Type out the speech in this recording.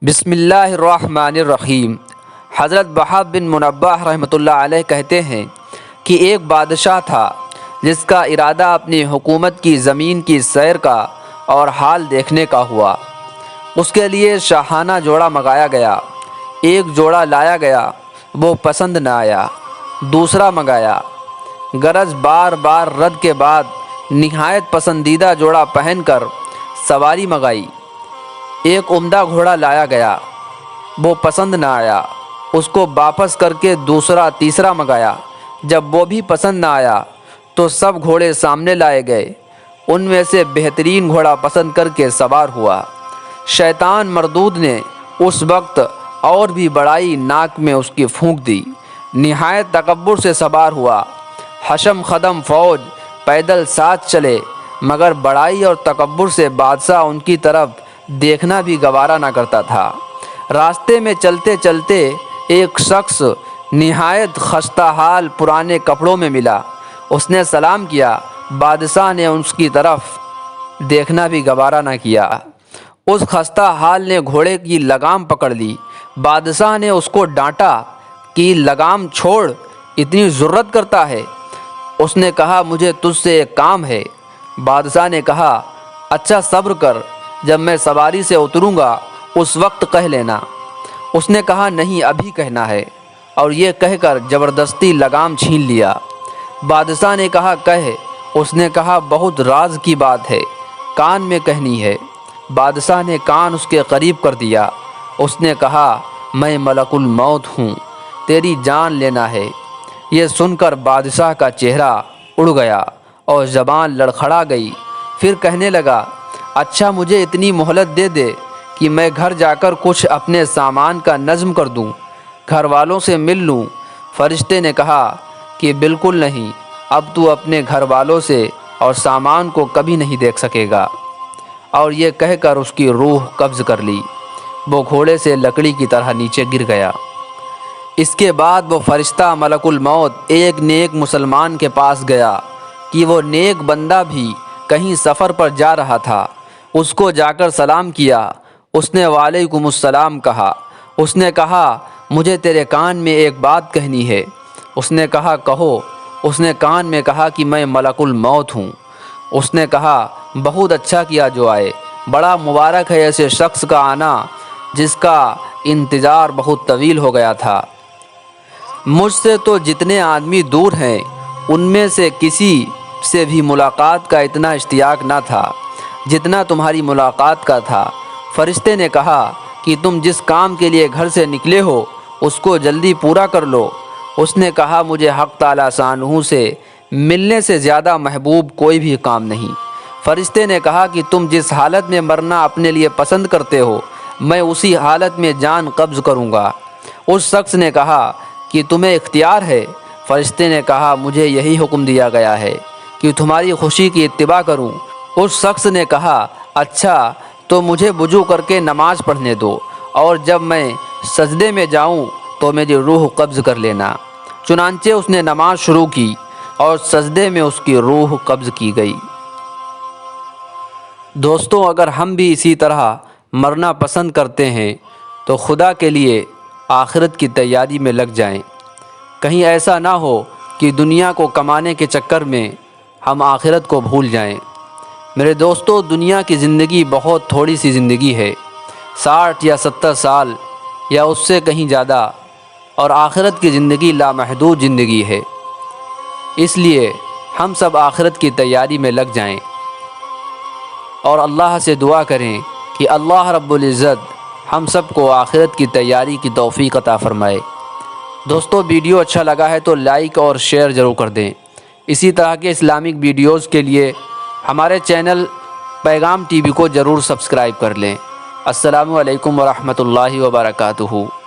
بسم اللہ الرحمن الرحیم۔ حضرت وہاب بن منبہ رحمۃ اللہ علیہ کہتے ہیں کہ ایک بادشاہ تھا جس کا ارادہ اپنی حکومت کی زمین کی سیر کا اور حال دیکھنے کا ہوا۔ اس کے لیے شاہانہ جوڑا منگایا گیا۔ ایک جوڑا لایا گیا، وہ پسند نہ آیا۔ دوسرا منگایا، غرض بار بار رد کے بعد نہایت پسندیدہ جوڑا پہن کر سواری منگائی۔ ایک عمدہ گھوڑا لایا گیا، وہ پسند نہ آیا۔ اس کو واپس کر کے دوسرا تیسرا منگایا۔ جب وہ بھی پسند نہ آیا تو سب گھوڑے سامنے لائے گئے۔ ان میں سے بہترین گھوڑا پسند کر کے سوار ہوا۔ شیطان مردود نے اس وقت اور بھی بڑائی ناک میں اس کی پھونک دی۔ نہایت تکبر سے سوار ہوا۔ حشم خدم فوج پیدل ساتھ چلے، مگر بڑائی اور تکبر سے بادشاہ ان کی طرف دیکھنا بھی گوارا نہ کرتا تھا۔ راستے میں چلتے چلتے ایک شخص نہایت خستہ حال پرانے کپڑوں میں ملا۔ اس نے سلام کیا۔ بادشاہ نے اس کی طرف دیکھنا بھی گوارا نہ کیا۔ اس خستہ حال نے گھوڑے کی لگام پکڑ لی۔ بادشاہ نے اس کو ڈانٹا کہ لگام چھوڑ، اتنی جرأت کرتا ہے۔ اس نے کہا، مجھے تجھ سے ایک کام ہے۔ بادشاہ نے کہا، اچھا صبر کر، جب میں سواری سے اتروں گا اس وقت کہہ لینا۔ اس نے کہا، نہیں، ابھی کہنا ہے، اور یہ کہہ کر زبردستی لگام چھین لیا۔ بادشاہ نے کہا، کہہ۔ اس نے کہا، بہت راز کی بات ہے، کان میں کہنی ہے۔ بادشاہ نے کان اس کے قریب کر دیا۔ اس نے کہا، میں ملک الموت ہوں، تیری جان لینا ہے۔ یہ سن کر بادشاہ کا چہرہ اڑ گیا اور زبان لڑکھڑا گئی۔ پھر کہنے لگا، اچھا مجھے اتنی مہلت دے دے کہ میں گھر جا کر کچھ اپنے سامان کا نظم کر دوں، گھر والوں سے مل لوں۔ فرشتے نے کہا کہ بالکل نہیں، اب تو اپنے گھر والوں سے اور سامان کو کبھی نہیں دیکھ سکے گا۔ اور یہ کہہ کر اس کی روح قبض کر لی۔ وہ گھوڑے سے لکڑی کی طرح نیچے گر گیا۔ اس کے بعد وہ فرشتہ ملک الموت ایک نیک مسلمان کے پاس گیا کہ وہ نیک بندہ بھی کہیں سفر پر جا رہا تھا۔ اس کو جا کر سلام کیا۔ اس نے وعلیکم السلام کہا۔ اس نے کہا، مجھے تیرے کان میں ایک بات کہنی ہے۔ اس نے کہا، کہو۔ اس نے کان میں کہا کہ میں ملک الموت ہوں۔ اس نے کہا، بہت اچھا کیا جو آئے، بڑا مبارک ہے ایسے شخص کا آنا جس کا انتظار بہت طویل ہو گیا تھا۔ مجھ سے تو جتنے آدمی دور ہیں ان میں سے کسی سے بھی ملاقات کا اتنا اشتیاق نہ تھا جتنا تمہاری ملاقات کا تھا۔ فرشتے نے کہا کہ تم جس کام کے لیے گھر سے نکلے ہو اس کو جلدی پورا کر لو۔ اس نے کہا، مجھے حق تعالیٰ شانہ سے ملنے سے زیادہ محبوب کوئی بھی کام نہیں۔ فرشتے نے کہا کہ تم جس حالت میں مرنا اپنے لیے پسند کرتے ہو میں اسی حالت میں جان قبض کروں گا۔ اس شخص نے کہا کہ تمہیں اختیار ہے۔ فرشتے نے کہا، مجھے یہی حکم دیا گیا ہے کہ تمہاری خوشی کی اتباع کروں۔ اس شخص نے کہا، اچھا تو مجھے وضو کر کے نماز پڑھنے دو، اور جب میں سجدے میں جاؤں تو میری روح قبض کر لینا۔ چنانچہ اس نے نماز شروع کی اور سجدے میں اس کی روح قبض کی گئی۔ دوستوں، اگر ہم بھی اسی طرح مرنا پسند کرتے ہیں تو خدا کے لیے آخرت کی تیاری میں لگ جائیں۔ کہیں ایسا نہ ہو کہ دنیا کو کمانے کے چکر میں ہم آخرت کو بھول جائیں۔ میرے دوستو، دنیا کی زندگی بہت تھوڑی سی زندگی ہے، 60 یا 70 سال یا اس سے کہیں زیادہ، اور آخرت کی زندگی لامحدود زندگی ہے۔ اس لیے ہم سب آخرت کی تیاری میں لگ جائیں اور اللہ سے دعا کریں کہ اللہ رب العزت ہم سب کو آخرت کی تیاری کی توفیق عطا فرمائے۔ دوستو، ویڈیو اچھا لگا ہے تو لائک اور شیئر ضرور کر دیں۔ اسی طرح کے اسلامک ویڈیوز کے لیے ہمارے چینل پیغام ٹی وی کو ضرور سبسکرائب کر لیں۔ السلام علیکم ورحمۃ اللہ وبرکاتہ۔